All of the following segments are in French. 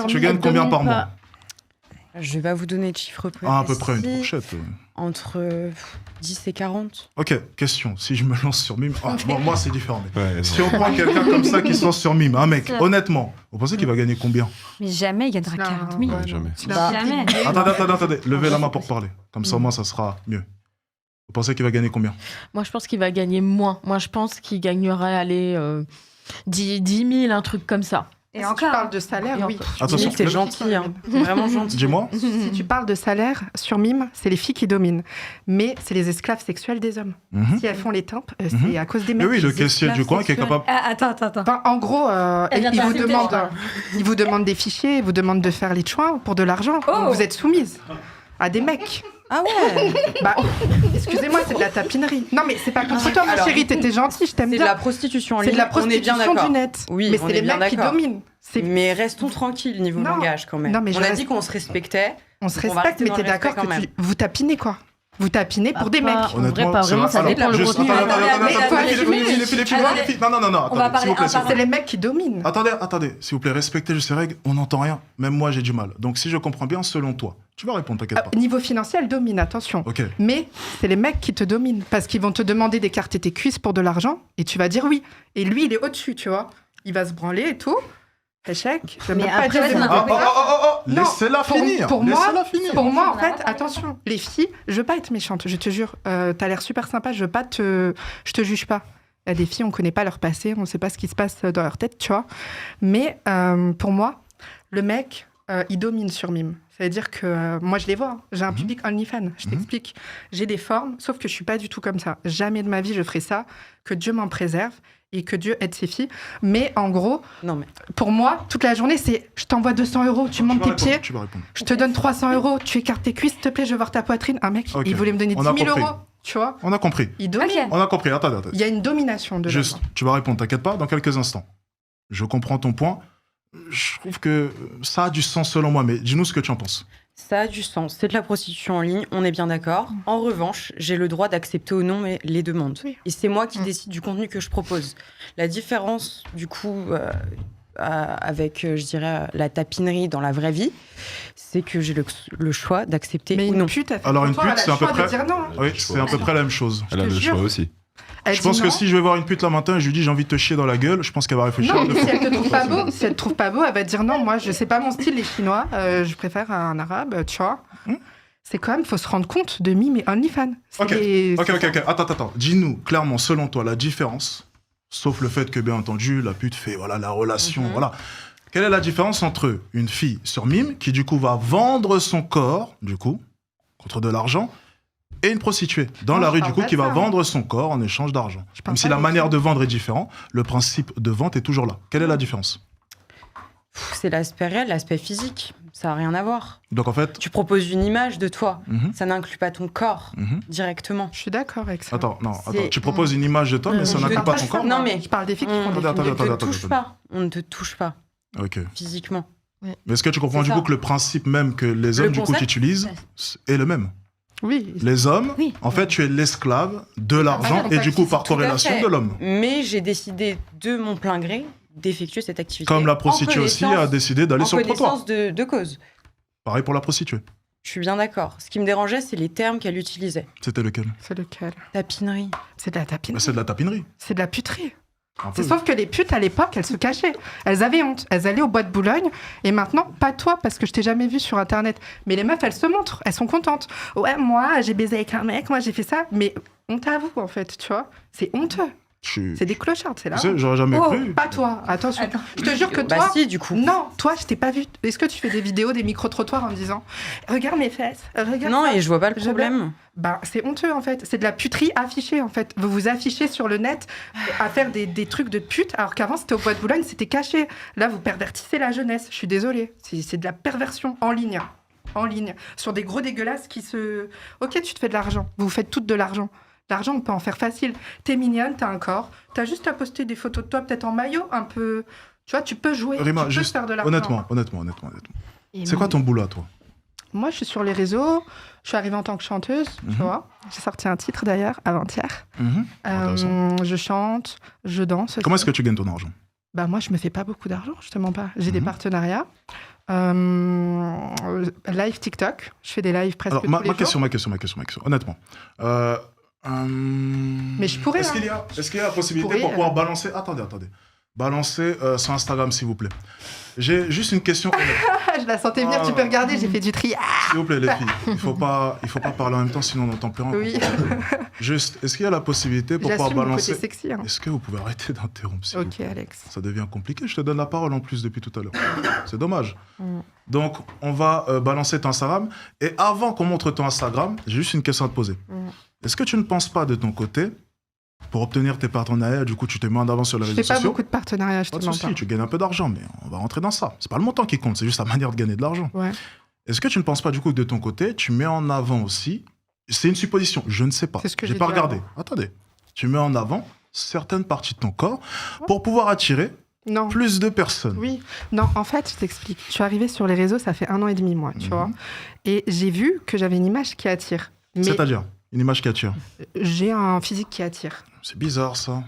Tu gagnes combien par mois? Je vais pas vous donner de chiffres précis. À peu près une fourchette. Entre 10 et 40. Ok, question. Si je me lance sur Mime... moi, c'est différent. Si on prend quelqu'un comme ça qui se lance sur Mime, un mec, honnêtement, vous pensez qu'il va gagner combien? Mais jamais il gagnera 40 000. Jamais. Jamais. Attendez. Levez la main pour parler. Comme ça, moi, ça sera mieux. Vous pensez qu'il va gagner combien? Moi, je pense qu'il va gagner moins. Moi, je pense qu'il gagnerait, 10 000, un truc comme ça. Et si tu parles de salaire, oui. Attention, c'est gentil, hein. Vraiment gentil. Dis-moi. Si tu parles de salaire, sur Mime, c'est les filles qui dominent. Mais c'est les esclaves sexuels des hommes. Si elles font les tempes, c'est à cause des Mais mecs. oui, le caissier du coin qui est capable... Attends. Enfin, en gros, ils vous demandent des fichiers, ils vous demandent de faire les chouins pour de l'argent. Donc vous êtes soumise à des mecs. Ah ouais. Excusez-moi, c'est de la tapinerie. Non, mais c'est pas contre toi, ma chérie, t'étais gentille, je t'aime bien. C'est de la prostitution en ligne. C'est de la on est bien prostitution d'accord. du net. Oui, mais on c'est est les bien mecs qui d'accord. dominent. Mais restons tranquilles niveau langage quand même. Non, mais on a dit qu'on se respectait. On se on va respecte, rester mais dans t'es le d'accord respect que quand même. vous tapinez, quoi. Vous tapinez pour des mecs. En vrai, pas vraiment, ça dépend le contenu. Non, On va parler C'est les mecs qui dominent. Attendez, s'il vous plaît, respectez juste ces règles, on n'entend rien. Même moi, j'ai du mal. Donc, si je comprends bien, selon toi, tu vas répondre, t'inquiète pas. Niveau financier, elle domine, attention. Ok. Mais c'est les mecs qui te dominent. Parce qu'ils vont te demander d'écarter tes cuisses pour de l'argent et tu vas dire oui. Et lui, il est au-dessus, tu vois. Il va se branler et tout. Échec. Je ne vais pas dire des mots. Laissez-la finir. Pour moi, en fait, attention, les filles, je veux pas être méchante, je te jure. T'as l'air super sympa, je te juge pas. Il y a des filles, on connaît pas leur passé, on sait pas ce qui se passe dans leur tête, tu vois. Mais pour moi, le mec, il domine sur Mime. Ça veut dire que moi, je les vois. J'ai un public OnlyFans, je t'explique. J'ai des formes, sauf que je suis pas du tout comme ça. Jamais de ma vie, je ferai ça. Que Dieu m'en préserve et que Dieu aide ses filles. Mais en gros, pour moi, toute la journée, c'est je t'envoie 200 €, tu montes tes pieds, je te donne 300 €, tu écartes tes cuisses, s'il te plaît, je veux voir ta poitrine. Un mec, il voulait me donner 10 000 €, tu vois. On a compris. Il domine. On a compris, attends. Il y a une domination de Juste, tu vas répondre, t'inquiète pas, dans quelques instants. Je comprends ton point. Je trouve que ça a du sens selon moi, mais dis-nous ce que tu en penses. Ça a du sens. C'est de la prostitution en ligne, on est bien d'accord. En revanche, j'ai le droit d'accepter ou non les demandes. Oui. Et c'est moi qui décide du contenu que je propose. La différence, du coup, avec, je dirais, la tapinerie dans la vraie vie, c'est que j'ai le choix d'accepter ou non. Alors une pute, c'est à peu près... Oui, c'est à peu près la même chose. Elle a le choix aussi. Je pense que si je vais voir une pute là matin et je lui dis j'ai envie de te chier dans la gueule, je pense qu'elle va réfléchir. Non, mais si elle te trouve pas beau, elle va te dire non, moi je sais pas mon style les Chinois, je préfère un arabe, tu vois. C'est quand même, faut se rendre compte de Mime et OnlyFans. Ok, attends. Dis-nous clairement, selon toi, la différence, sauf le fait que bien entendu la pute fait la relation, voilà. Quelle est la différence entre une fille sur Mime qui du coup va vendre son corps, du coup, contre de l'argent, et une prostituée dans la rue, du coup, qui va vendre son corps en échange d'argent. Même si la manière de vendre est différente, le principe de vente est toujours là. Quelle est la différence? C'est l'aspect réel, l'aspect physique. Ça n'a rien à voir. Donc en fait... Tu proposes une image de toi. Ça n'inclut pas ton corps directement. Je suis d'accord avec ça. Attends. Tu proposes une image de toi, mais ça n'inclut pas ton corps. Non, mais je parle des filles qui font des On ne te touche pas. Ok. Physiquement. Mais est-ce que tu comprends du coup que le principe même que les hommes du coup utilisent est le même? Oui. Les hommes, en fait, tu es l'esclave de l'argent et du coup, par corrélation, de l'homme. Mais j'ai décidé de mon plein gré d'effectuer cette activité. Comme la prostituée aussi a décidé d'aller sur le trottoir. En connaissance de cause. Pareil pour la prostituée. Je suis bien d'accord. Ce qui me dérangeait, c'est les termes qu'elle utilisait. C'était lequel? C'est lequel? Tapinerie. C'est de la tapinerie. C'est de la tapinerie. C'est de la puterie. Sauf que les putes, à l'époque, elles se cachaient. Elles avaient honte. Elles allaient au bois de Boulogne. Et maintenant, pas toi, parce que je t'ai jamais vu sur Internet. Mais les meufs, elles se montrent. Elles sont contentes. Ouais, moi, j'ai baisé avec un mec. Moi, j'ai fait ça. Mais honte à vous, en fait, tu vois. C'est honteux. C'est des clochards, c'est là. J'aurais jamais cru. Pas toi, attention. Attends. Je te jure que toi... Bah si, du coup. Non, toi, je t'ai pas vu. Est-ce que tu fais des vidéos, des micro-trottoirs en me disant « Regarde mes fesses, regarde Non, ça. » et je vois pas le problème. Bah, c'est honteux, en fait. C'est de la puterie affichée, en fait. Vous vous affichez sur le net à faire des trucs de pute, alors qu'avant, c'était au bois de Boulogne, c'était caché. Là, vous pervertissez la jeunesse. Je suis désolée. C'est de la perversion en ligne. En ligne. Sur des gros dégueulasses qui se... Ok, tu te fais de l'argent. Vous faites toutes de l'argent. L'argent, on peut en faire facile. T'es mignonne, t'as un corps. T'as juste à poster des photos de toi, peut-être en maillot, un peu... Tu vois, tu peux jouer, Rima, tu peux faire de l'argent. Honnêtement. C'est quoi ton boulot à toi? Moi, je suis sur les réseaux. Je suis arrivée en tant que chanteuse, tu vois. J'ai sorti un titre, d'ailleurs, avant-hier. Je chante, je danse. Comment est-ce que tu gagnes ton argent? Bah moi, je me fais pas beaucoup d'argent, je te mens pas. J'ai des partenariats. Live TikTok, je fais des lives presque Alors, tous les jours. ma question, honnêtement. Mais je pourrais. Est-ce qu'il y a la possibilité pour pouvoir balancer... Attendez. Balancer sur Instagram, s'il vous plaît. J'ai juste une question honnête. Je la sentais venir, tu peux regarder, j'ai fait du tri. S'il vous plaît, les filles, il faut pas parler en même temps, sinon on n'entend plus rien. Oui. Juste, est-ce qu'il y a la possibilité pour pouvoir J'assume mon balancer... côté sexy. Hein. Est-ce que vous pouvez arrêter d'interrompre, s'il vous Ok, plaît? Alex. Ça devient compliqué, je te donne la parole en plus depuis tout à l'heure. C'est dommage. Donc, on va balancer ton Instagram. Et avant qu'on montre ton Instagram, j'ai juste une question à te poser. Est-ce que tu ne penses pas de ton côté, pour obtenir tes partenariats, du coup, tu te mets en avant sur les réseaux Je fais pas sociaux? beaucoup de partenariats, je te Pas de mens souci, pas. tu gagnes un peu d'argent, mais on va rentrer dans ça. C'est pas le montant qui compte, c'est juste la manière de gagner de l'argent. Ouais. Est-ce que tu ne penses pas, du coup, que de ton côté, tu mets en avant aussi, c'est une supposition, je ne sais pas, C'est ce que j'ai j'ai pas dit regardé. avant. Attendez, tu mets en avant certaines parties de ton corps pour pouvoir attirer Non. plus de personnes. Oui. Non, en fait, je t'explique. Je suis arrivée sur les réseaux, ça fait 1 an et demi, moi, tu vois. Et j'ai vu que j'avais une image qui attire. Mais C'est-à-dire, une image qui attire. j'ai un physique qui attire. C'est bizarre, ça.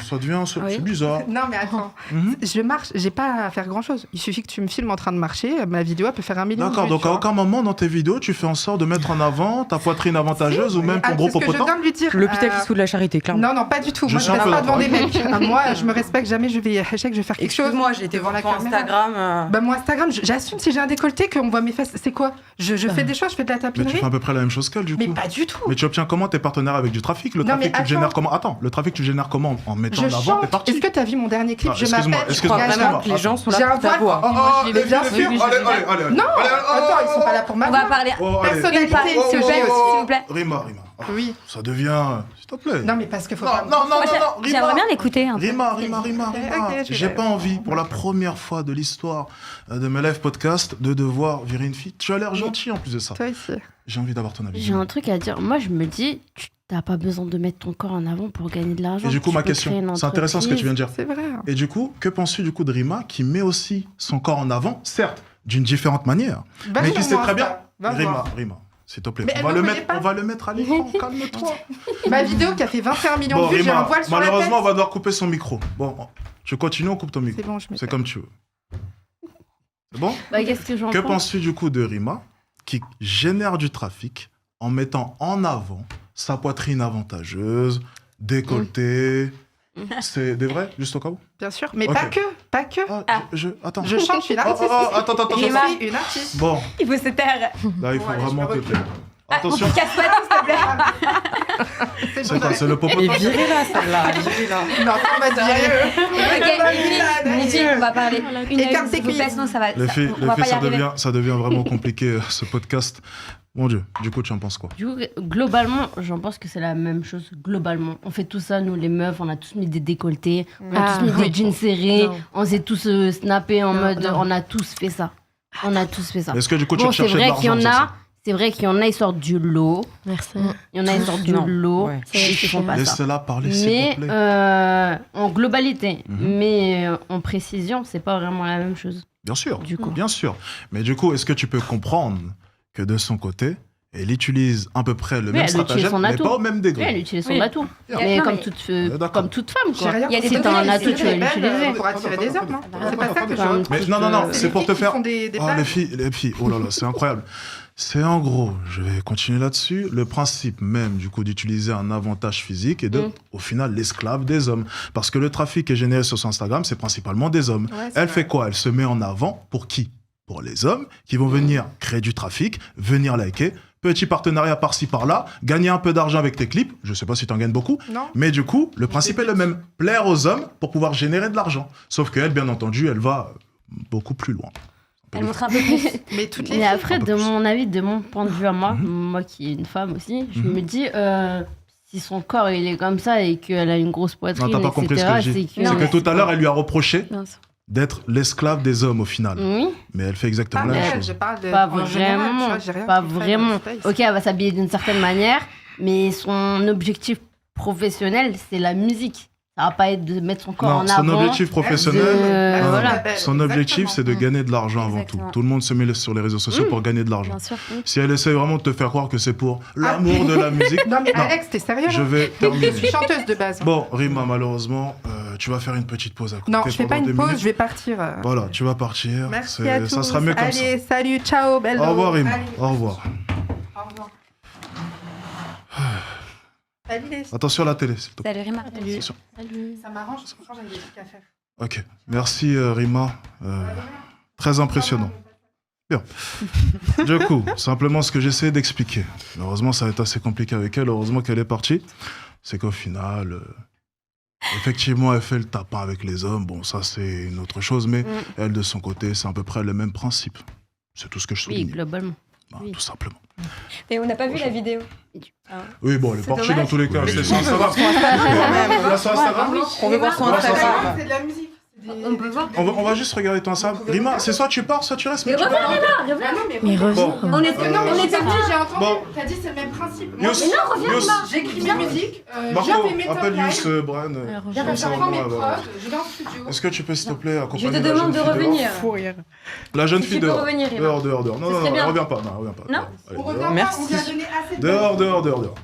Ça devient... Oui. C'est bizarre. Non, mais attends. Mhm. Je marche, j'ai pas à faire grand-chose. Il suffit que tu me filmes en train de marcher, ma vidéo, elle peut faire 1 million de D'accord, vues, donc tu à vois. aucun moment dans tes vidéos, tu fais en sorte de mettre en avant ta poitrine avantageuse ou même ton gros c'est ce que je popotin? viens de lui dire. L'hôpital qui se fout de la charité, clairement. Non, non, pas du tout. Je Moi, suis je un reste peu pas devant des d'accord. mecs. Moi, je me respecte jamais. Je vais faire quelque chose. Excuse-moi, j'ai été devant voir la ton caméra. Instagram. Bah, mon Instagram, j'assume si j'ai un décolleté qu'on voit mes fesses. C'est quoi? Je fais des choses, je fais de la Mais tu tapinerie. fais à peu près la même chose qu'elle, du Mais coup. pas du tout. Mais tu obtiens comment tes partenaires avec du trafic? Le Non, trafic, mais tu le génères attends. comment? Attends, le trafic, tu le génères comment? En mettant Je en avant tes chante. parties? Est-ce que t'as vu mon dernier clip? Ah, Je excuse-moi, m'appelle. excuse-moi, Gaga. Vraiment que les gens sont J'ai là un pour ta voile. voix. Oh, Mais bien sûr. Allez. Non, attends, ils sont pas là pour ma On va voix. parler. Oh, allez. Personnalité, S'il vous plaît, s'il vous plaît. Rima. Ah, Oui. ça devient... S'il te plaît. Non, mais parce qu'il faut Non, pas. non, Moi, Rima. j'aimerais bien l'écouter un peu. Rima. Ok, J'ai pas envie, pour la première fois de l'histoire de mes live podcasts, de devoir virer une fille. Tu as l'air gentil en plus de ça. Toi ici. J'ai envie d'avoir ton avis. J'ai un truc à dire. Moi, je me dis, tu n'as pas besoin de mettre ton corps en avant pour gagner de l'argent. Et du coup, Tu ma peux question, créer une c'est intéressant ce que tu viens de dire. C'est vrai. Et du coup, que penses-tu du coup de Rima qui met aussi son corps en avant, certes, d'une différente manière, Va mais sur qui sait mon très bien. Insta. Va voir. Rima, s'il te plaît, Mais elle on me connaît pas. va le mettre à l'écran, calme-toi. Ma vidéo qui a fait 21 millions Bon, de vues, j'ai un Rima, voile sur la tête. malheureusement, on va devoir couper son micro. Bon, tu continues, on coupe ton micro. C'est bon, je me C'est tais. comme tu veux. C'est bon? Bah, qu'est-ce que j'en Que pense penses-tu du coup de Rima qui génère du trafic en mettant en avant sa poitrine avantageuse, décolletée? C'est des vrais, juste au cas où? Bien sûr, mais Ok. pas que. Attends. Je chante, je suis une artiste. Attends. Je suis une artiste. Bon, Il faut se taire. là, il faut Bon, allez, vraiment je me te recule. Attention, Casse pas tout, s'il te plaît. c'est quoi? C'est le popotin? Elle est virée là, celle-là. Elle est virée là. Non, on va dire. Ok, les filles, on va parler. Une à Écarte une, tes s'il vous plaît, cuisses. sinon ça va. Les filles, on va pas y ça arriver. devient vraiment compliqué ce podcast. Mon Dieu, du coup, tu en penses quoi? Du coup, globalement, j'en pense que c'est la même chose. Globalement, on fait tout ça, nous les meufs, on a tous mis des décolletés, on a Ah, tous mis oui. des jeans serrés, Non. on s'est tous snappés en Non, mode, non. on a tous fait ça. On a tous fait ça. Est-ce que du coup, tu Bon, c'est recherchais de vrai qu'il y l'argent en sur a. ça? C'est vrai qu'il y en a, ils sortent du lot. Merci. Il y en a, ils sortent du Non, lot. ouais. Et ils font pas ça. Laissez-la parler, s'il Mais vous plaît. en globalité, Mhm. mais en précision, c'est pas vraiment la même chose. Bien sûr, Du coup. bien sûr. Mais du coup, est-ce que tu peux comprendre que de son côté, elle utilise à peu près le même elle utilise stratagème, son mais atout. pas au même Oui, degré? elle utilise son Oui. atout. Non, Mais mais- d'accord. comme toute femme, J'ai quoi. rien. Il y a des Si degrés, t'as un c'est atout, tu vas belle, l'utiliser. pour attirer des hommes, non C'est pas ça que je Attends, veux. Mais non, C'est c'est les pour filles te qui faire... font des Oh, blagues. les filles, oh là là, c'est incroyable. C'est en gros, je vais continuer là-dessus, le principe même du coup d'utiliser un avantage physique et de, au final, l'esclave des hommes. Parce que le trafic est généré sur son Instagram, c'est principalement des hommes. Ouais, c'est Elle vrai. fait quoi? Elle se met en avant pour qui? Pour les hommes qui vont venir créer du trafic, venir liker, petit partenariat par-ci par-là, gagner un peu d'argent avec tes clips, je sais pas si tu en gagnes beaucoup, Non. mais du coup, le principe est le même, plaire aux hommes pour pouvoir générer de l'argent. Sauf qu'elle, bien entendu, elle va beaucoup plus loin. Elle montre un peu plus. Mais toutes les Mais filles. après, Un peu de plus. mon avis, de mon point de vue à moi, Mhm. moi qui est une femme aussi, je Mhm. me dis, si son corps il est comme ça et qu'elle a une grosse poitrine, Non, t'as pas etc., compris ce que je dis. c'est que... C'est que tout à l'heure, elle lui a reproché Mince. d'être l'esclave des hommes au final. Oui, Mais elle fait exactement Ah, la mais même elle, chose. je parle de. pas en général, tu vraiment, vois, j'ai rien pas qui traîne dans vraiment. le space. Ok, elle va s'habiller d'une certaine manière, mais son objectif professionnel, c'est la musique. Ça va pas être de mettre son corps Non, en son avant. objectif professionnel, de- non, voilà. belle, son objectif, c'est de exactement. gagner de l'argent avant tout. Exactement. Tout le monde se met sur les réseaux sociaux pour gagner de l'argent. Bien sûr. Si elle essaie vraiment de te faire croire que c'est pour l'amour de la musique, Non, mais non, Alex, t'es sérieux je là vais Je terminer. suis chanteuse de base. Bon, Rima, malheureusement, tu vas faire une petite pause à côté. Non, je fais pas pendant une 2 pause, minutes. je vais partir. Voilà, tu vas partir. Merci à tous. Ça sera mieux comme Allez, salut, ciao, belle. ça. Au revoir, Rima. Allez. Au revoir. Au revoir. Salut les filles. Attention à la télé, s'il te plaît. Salut Rima. Attention. Ça m'arrange, franchement, j'avais des trucs à faire. Ok. Merci, Rima. Très impressionnant. Bien. Du coup, simplement ce que j'essaie d'expliquer. Heureusement, ça va être assez compliqué avec elle. Heureusement qu'elle est partie. C'est qu'au final, effectivement, elle fait le tapin avec les hommes. Bon, ça, c'est une autre chose. Mais elle, de son côté, c'est à peu près le même principe. C'est tout ce que je Oui, souligne. globalement. Bah, tout simplement. Et on n'a pas vu la vidéo. Oui, bon, elle est partie dommage. dans tous les cas. C'est sur Instagram. Là, sur Instagram, là On veut voir son Ouais, ça, Instagram. C'est de la musique. On peut voir. on va juste regarder ton Instagram. Rima, c'est soit tu pars, soit tu restes. Mais tu reviens, pars. Rima, reviens. Mais reviens. Bon. On était Non, mais on j'ai était pas dit, venus. j'ai entendu. Bon. T'as dit c'est le même principe. Moi, Yous, Mais non, reviens, Yous, Rima. j'écris mes musiques, Marco, je fais mes top appelle lines, Yous, Bran. Viens, comme ça, je prends mes ouais, ouais. prods, je vais en studio. Est-ce que tu peux, s'il te plaît, accompagner Je te la jeune demande de fille dehors revenir. Fou rire. La jeune Si fille tu peux dehors. revenir, Rima. Dehors. Non, Ce non, serait non, bien. reviens pas. Non, reviens pas. Non Allez, On dehors. revient pas, Merci. on lui a donné assez de... Dehors. Dehors.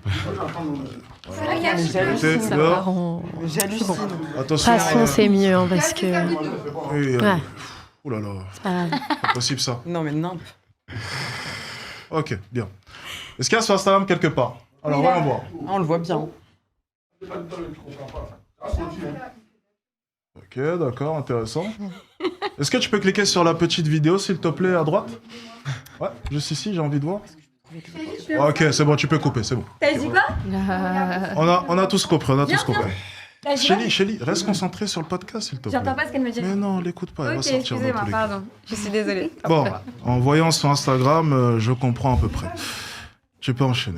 J'hallucine. Attention. Façon, c'est mieux, hein, parce que. Oui, Ouais. Ouh là là, C'est pas grave. pas possible ça. Non, mais nimp. Ok, bien. Est-ce qu'il y a sur Instagram quelque part? Alors, voyons voir. Ah, on le voit bien. Ok, d'accord, intéressant. Est-ce que tu peux cliquer sur la petite vidéo, s'il te plaît, à droite? Ouais, juste ici, j'ai envie de voir. Ok, c'est bon, tu peux couper, c'est bon. T'as dit quoi? On a tous compris, Viens. T'as dit quoi? Shelly, reste concentré sur le podcast, s'il te plaît. J'entends pas ce qu'elle me dit. Mais non, l'écoute pas, elle va Ok, sortir dans excusez-moi, tous les cas. pardon. Je suis désolée. Bon, en voyant son Instagram, je comprends à peu près. Tu peux enchaîner.